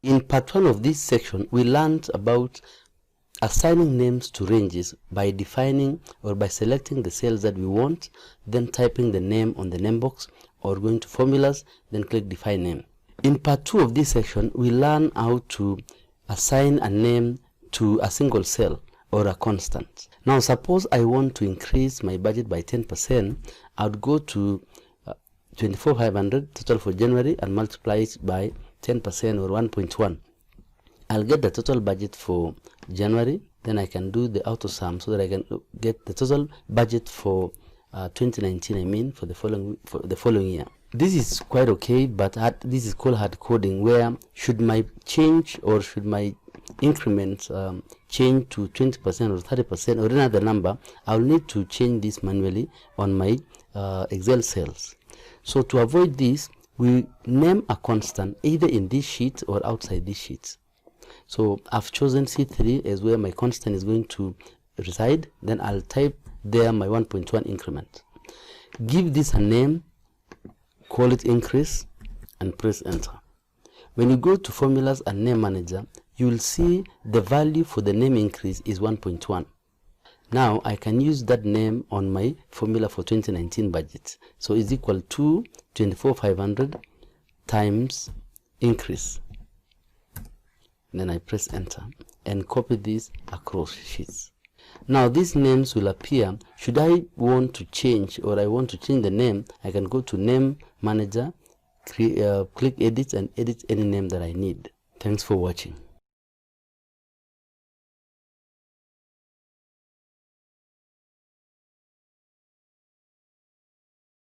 In part 1 of this section, we learned about assigning names to ranges by defining or by selecting the cells that we want, then typing the name on the name box, or going to formulas, then click define name. In part 2 of this section, we learn how to assign a name to a single cell or a constant. Now suppose I want to increase my budget by 10%, I would go to 24,500 total for January and multiply it by 10% or 1.1. I'll get the total budget for January, then I can do the auto sum so that I can get the total budget for 2019, I mean for the following year. This is quite okay, but this is called hard coding, where should my change or should my increment change to 20% or 30% or another number, I'll need to change this manually on my Excel cells. So to avoid this, we name a constant either in this sheet or outside this sheet. So I've chosen C3 as where my constant is going to reside. Then I'll type there my 1.1 increment. Give this a name, call it increase, and press enter. When you go to formulas and name manager, you will see the value for the name increase is 1.1. Now I can use that name on my formula for 2019 budget. So it's equal to 24,500 times increase. Then I press enter and copy this across sheets. Now these names will appear. Should I want to change, or I want to change the name, I can go to name manager, click edit, and edit any name that I need. Thanks for watching.